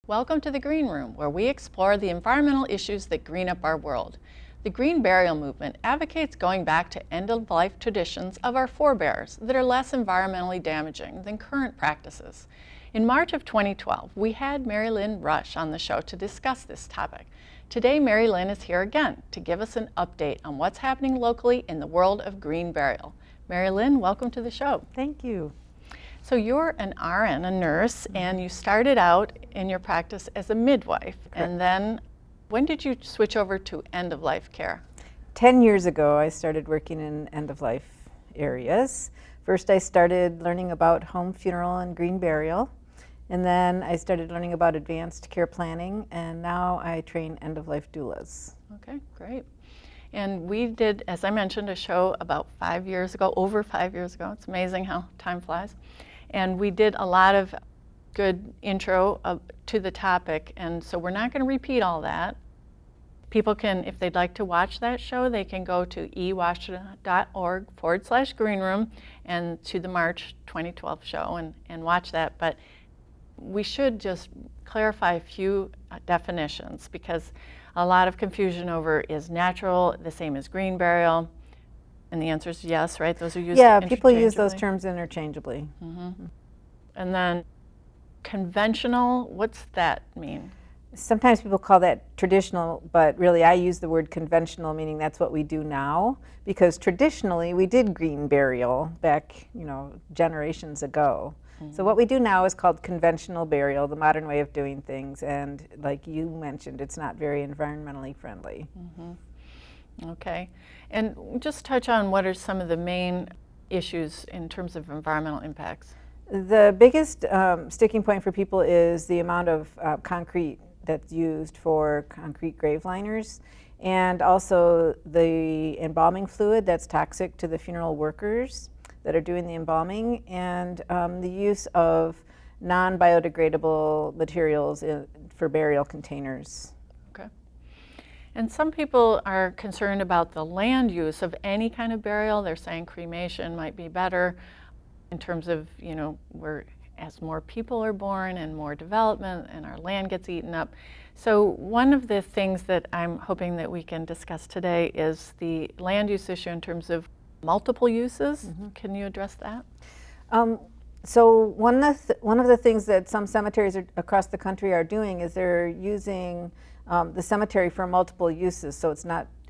Welcome to the Green Room, where we explore the environmental issues that green up our world. The Green Burial Movement advocates going back to end-of-life traditions of our forebears that are less environmentally damaging than current practices. In March of 2012, we had Merilynne Rush on the show to discuss this topic. Today, Merilynne is here again to give us an update on what's happening locally in the world of green burial. Merilynne, welcome to the show. Thank you. So you're an RN, a nurse, and you started out in your practice as a midwife. Correct. And then when did you switch over to end-of-life care? 10 years ago, I started working in end-of-life areas. First, I started learning about home funeral and green burial. And then I started learning about advanced care planning. And now I train end-of-life doulas. Okay, great. And we did, as I mentioned, a show about 5 years ago, over 5 years ago. It's amazing how time flies. And we did a lot of good intro to the topic, and so we're not going to repeat all that. People can, if they'd like to watch that show, they can go to ewashington.org/greenroom and to the March 2012 show and watch that. But we should just clarify a few definitions, because a lot of confusion over is natural the same as green burial? And the answer is yes, right? Those are used interchangeably. Yeah, people use those terms interchangeably. Mm-hmm. And then conventional, what's that mean? Sometimes people call that traditional, but really I use the word conventional, meaning that's what we do now, because traditionally we did green burial back, generations ago. Mm-hmm. So what we do now is called conventional burial, the modern way of doing things, and like you mentioned, it's not very environmentally friendly. Mm-hmm. Okay, and just touch on what are some of the main issues in terms of environmental impacts. The biggest sticking point for people is the amount of concrete that's used for concrete grave liners, and also the embalming fluid that's toxic to the funeral workers that are doing the embalming, and the use of non-biodegradable materials for burial containers. Okay. And some people are concerned about the land use of any kind of burial. They're saying cremation might be better in terms of, as more people are born and more development and our land gets eaten up. So one of the things that I'm hoping that we can discuss today is the land use issue in terms of multiple uses. Mm-hmm. Can you address that? So one of the things that some cemeteries across the country are doing is they're using the cemetery for multiple uses. So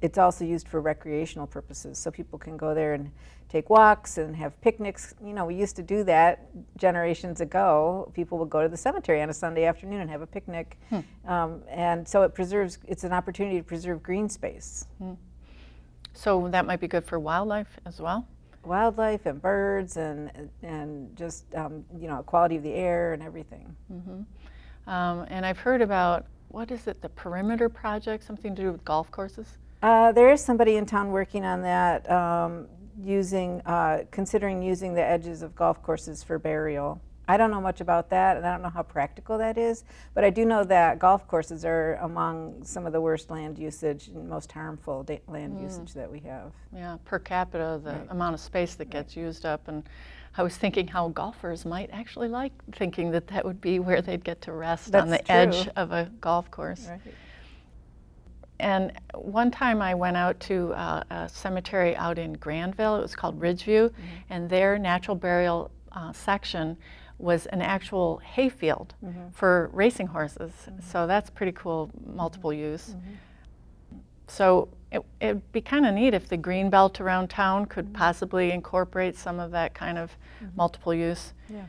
it's also used for recreational purposes. So people can go there and take walks and have picnics. We used to do that generations ago. People would go to the cemetery on a Sunday afternoon and have a picnic. And so it's an opportunity to preserve green space. So that might be good for wildlife as well? Wildlife and birds and just quality of the air and everything. Mm-hmm. And I've heard about, what is it, the perimeter project, something to do with golf courses? There is somebody in town working on that, considering using the edges of golf courses for burial. I don't know much about that, and I don't know how practical that is, but I do know that golf courses are among some of the worst land usage and most harmful land usage that we have. Yeah, per capita, the amount of space that gets used up. And I was thinking how golfers might actually like thinking that would be where they'd get to rest on the edge of a golf course. Right. And one time I went out to a cemetery out in Granville. It was called Ridgeview, and their natural burial section was an actual hayfield for racing horses. So that's pretty cool, multiple use. So it'd be kind of neat if the green belt around town could possibly incorporate some of that kind of multiple use. Yeah.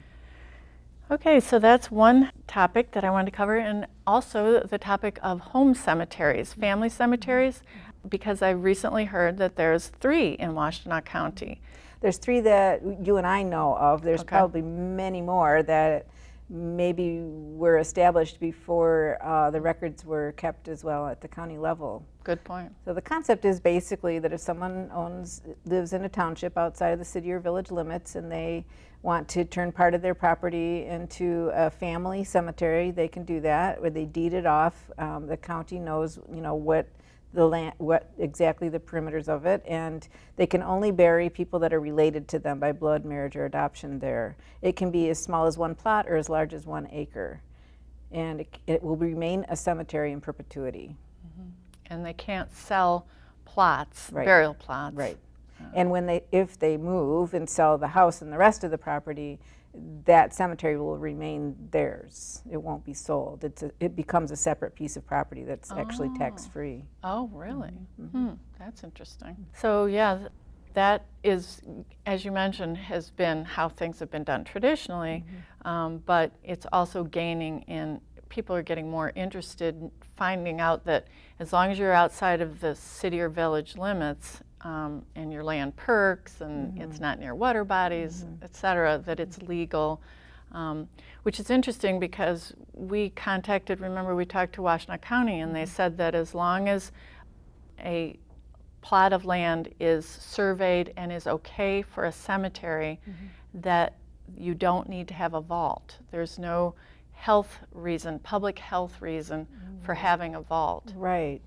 Okay, so that's one topic that I wanted to cover, and also the topic of home cemeteries, family cemeteries, because I recently heard that there's 3 in Washtenaw County. There's 3 that you and I know of. There's probably many more that maybe were established before the records were kept as well at the county level. Good point. So the concept is basically that if someone lives in a township outside of the city or village limits and they want to turn part of their property into a family cemetery, they can do that, or they deed it off. The county knows, what the land, what exactly the perimeters of it, and they can only bury people that are related to them by blood, marriage, or adoption there. It can be as small as 1 plot or as large as 1 acre. and it will remain a cemetery in perpetuity. And they can't sell plots, Right. burial plots. Right. And if they move and sell the house and the rest of the property, that cemetery will remain theirs. It won't be sold. It becomes a separate piece of property that's actually tax-free. Oh, really? That's interesting. So yeah, that is, as you mentioned, has been how things have been done traditionally, but it's also gaining in, people are getting more interested in finding out that as long as you're outside of the city or village limits, and your land perks, and it's not near water bodies, et cetera, that it's legal, which is interesting because we contacted, remember we talked to Washtenaw County, and they said that as long as a plot of land is surveyed and is okay for a cemetery, that you don't need to have a vault. There's no health reason, public health reason for having a vault. Right.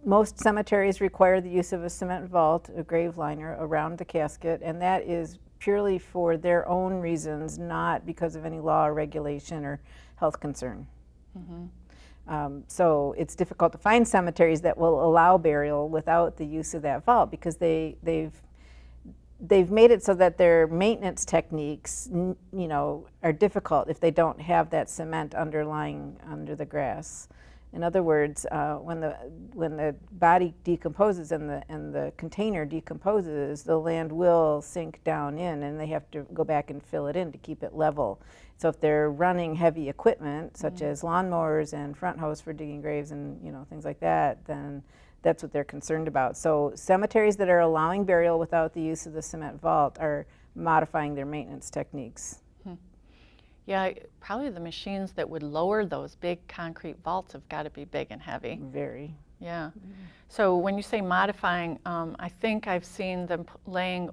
Most cemeteries require the use of a cement vault, a grave liner, around the casket, and that is purely for their own reasons, not because of any law or regulation or health concern. So it's difficult to find cemeteries that will allow burial without the use of that vault, because they've made it so that their maintenance techniques, are difficult if they don't have that cement underlying under the grass. In other words, when the body decomposes and the container decomposes, the land will sink down in, and they have to go back and fill it in to keep it level. So if they're running heavy equipment, such as lawnmowers and front hose for digging graves and things like that, then that's what they're concerned about. So cemeteries that are allowing burial without the use of the cement vault are modifying their maintenance techniques. Yeah, probably the machines that would lower those big concrete vaults have got to be big and heavy. Very. Yeah. So when you say modifying, I think I've seen them laying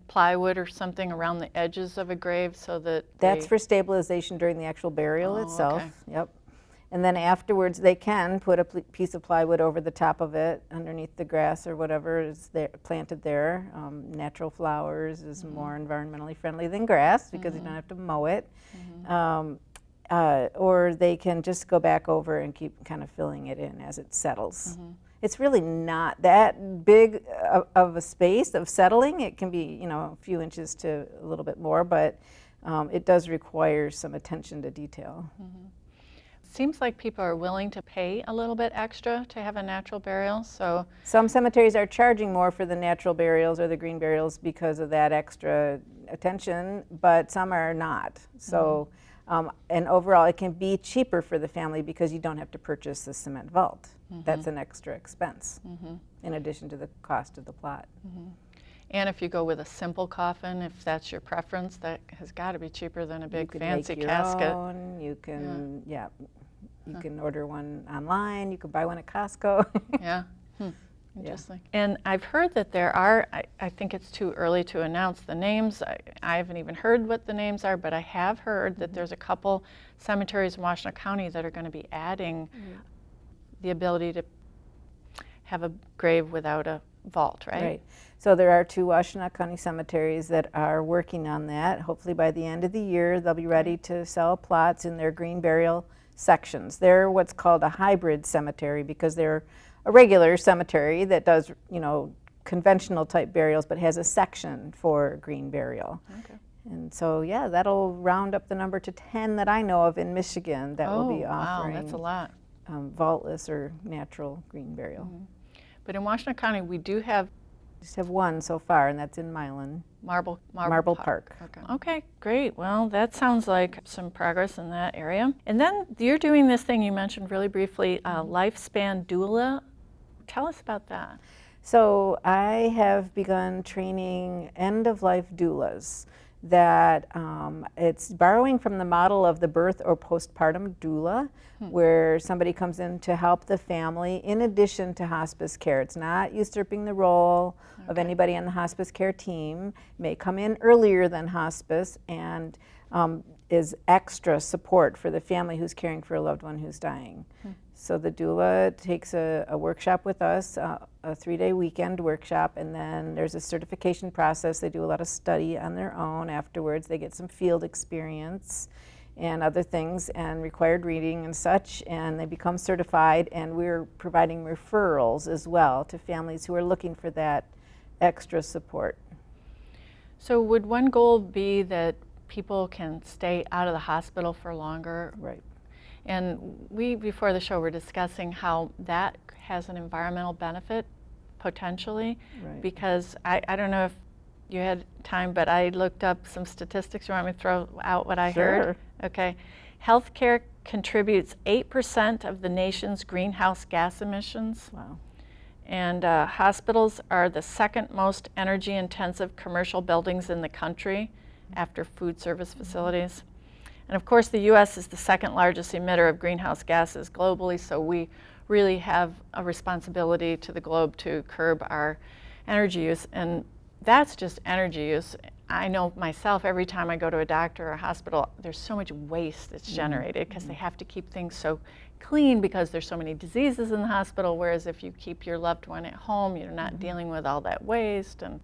plywood or something around the edges of a grave so that that's for stabilization during the actual burial itself. Okay. Yep. And then afterwards, they can put a piece of plywood over the top of it, underneath the grass or whatever is there, planted there. Natural flowers is more environmentally friendly than grass because you don't have to mow it. Or they can just go back over and keep kind of filling it in as it settles. It's really not that big of a space of settling. It can be, a few inches to a little bit more, but it does require some attention to detail. Seems like people are willing to pay a little bit extra to have a natural burial. So some cemeteries are charging more for the natural burials or the green burials because of that extra attention, but some are not. So, and overall, it can be cheaper for the family because you don't have to purchase the cement vault. That's an extra expense in addition to the cost of the plot. And if you go with a simple coffin, if that's your preference, that has got to be cheaper than a big fancy casket. You can, you can order one online. You can buy one at Costco. Interesting. And I've heard that there are, I think it's too early to announce the names. I haven't even heard what the names are, but I have heard that there's a couple cemeteries in Washtenaw County that are going to be adding the ability to have a grave without a vault, right? Right. So there are 2 Washtenaw County cemeteries that are working on that. Hopefully by the end of the year, they'll be ready to sell plots in their green burial sections. They're what's called a hybrid cemetery because they're a regular cemetery that does, conventional type burials, but has a section for green burial. Okay. And so, that'll round up the number to 10 that I know of in Michigan that will be offering. Wow, that's a lot. Vaultless or natural green burial. But in Washtenaw County, we do have just have one so far, and that's in Milan. Marble Park. Okay, great. Well, that sounds like some progress in that area. And then you're doing this thing you mentioned really briefly, lifespan doula. Tell us about that. So I have begun training end-of-life doulas. That it's borrowing from the model of the birth or postpartum doula, where somebody comes in to help the family in addition to hospice care. It's not usurping the role of anybody on the hospice care team. May come in earlier than hospice and is extra support for the family who's caring for a loved one who's dying. So the doula takes a workshop with us, a 3-day weekend workshop, and then there's a certification process. They do a lot of study on their own afterwards. They get some field experience, and other things and required reading and such, and they become certified, and we're providing referrals as well to families who are looking for that extra support. So would one goal be that people can stay out of the hospital for longer? Right. And we, before the show, were discussing how that has an environmental benefit, potentially, Right. because I don't know if you had time, but I looked up some statistics. You want me to throw out what I heard? Okay. Healthcare contributes 8% of the nation's greenhouse gas emissions. Wow. And hospitals are the second most energy-intensive commercial buildings in the country after food service facilities. And of course, the U.S. is the second largest emitter of greenhouse gases globally, so we really have a responsibility to the globe to curb our energy use. And that's just energy use. I know myself, every time I go to a doctor or a hospital, there's so much waste that's generated because they have to keep things so clean because there's so many diseases in the hospital, whereas if you keep your loved one at home, you're not dealing with all that waste. And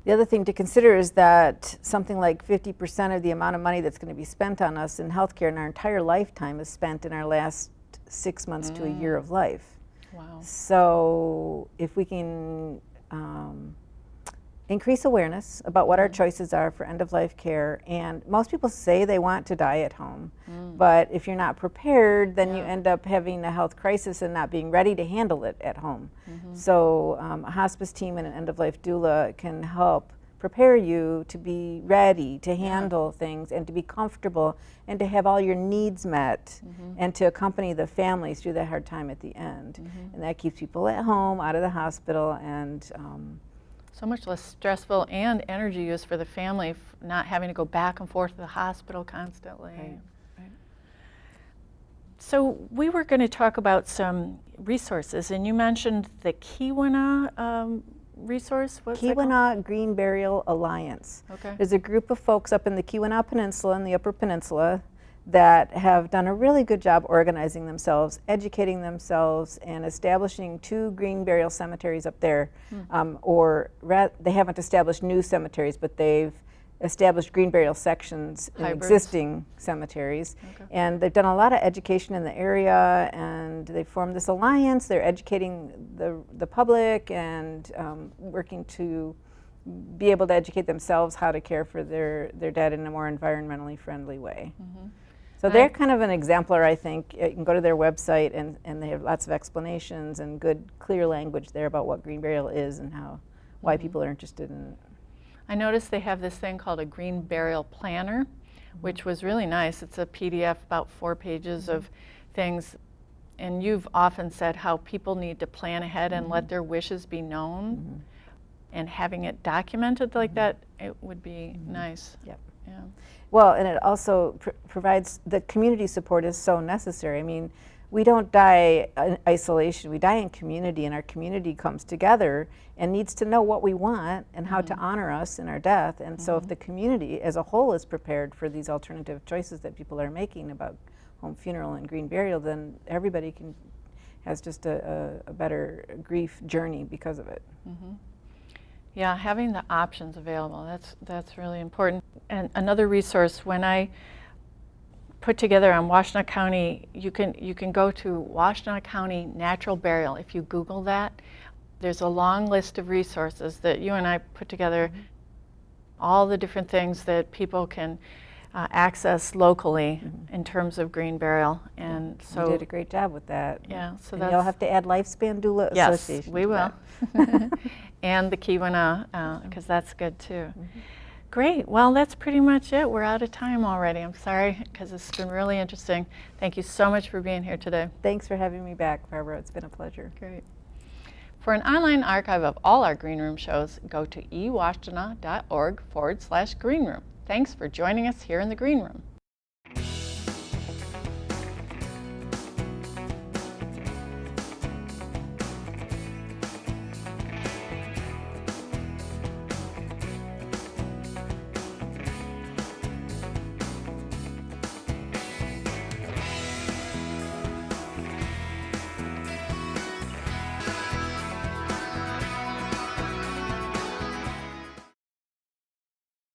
the other thing to consider is that something like 50% of the amount of money that's going to be spent on us in healthcare in our entire lifetime is spent in our last 6 months to a year of life. wow. So if we can increase awareness about what our choices are for end-of-life care, and most people say they want to die at home, but if you're not prepared, then you end up having a health crisis and not being ready to handle it at home. So a hospice team and an end-of-life doula can help prepare you to be ready to handle things and to be comfortable and to have all your needs met and to accompany the family through that hard time at the end. And that keeps people at home, out of the hospital, and So much less stressful and energy use for the family, not having to go back and forth to the hospital constantly. Right, right. So we were going to talk about some resources, and you mentioned the Keweenaw resource. What's that called? Keweenaw Green Burial Alliance. Okay. There's a group of folks up in the Keweenaw Peninsula and the Upper Peninsula that have done a really good job organizing themselves, educating themselves, and establishing 2 green burial cemeteries up there. They haven't established new cemeteries, but they've established green burial sections in Hybrids. existing cemeteries. Okay. And they've done a lot of education in the area, and they formed this alliance. They're educating the public and working to be able to educate themselves how to care for their dead in a more environmentally friendly way. So they're kind of an exemplar, I think. You can go to their website, and they have lots of explanations and good, clear language there about what green burial is and why people are interested in it. I noticed they have this thing called a green burial planner, which was really nice. It's a PDF, about 4 pages of things. And you've often said how people need to plan ahead and let their wishes be known. And having it documented like that, it would be nice. Yep. Yeah. Well, and it also provides, the community support is so necessary. I mean, we don't die in isolation, we die in community, and our community comes together and needs to know what we want and how to honor us in our death. And so if the community as a whole is prepared for these alternative choices that people are making about home funeral and green burial, then everybody has just a better grief journey because of it. Yeah, having the options available, that's really important. And another resource, when I put together on Washtenaw County, you can go to Washtenaw County Natural Burial. If you Google that, there's a long list of resources that you and I put together, all the different things that people can access locally in terms of green burial. And so You did a great job with that. yeah, so And that's, you'll have to add Lifespan Doula yes, Association. we to will. that. And the Keweenaw, because that's good too. Great. Well, that's pretty much it. We're out of time already. I'm sorry, because it's been really interesting. Thank you so much for being here today. Thanks for having me back, Barbara. It's been a pleasure. Great. For an online archive of all our Green Room shows, go to ewashtenaw.org/greenroom. Thanks for joining us here in the Green Room.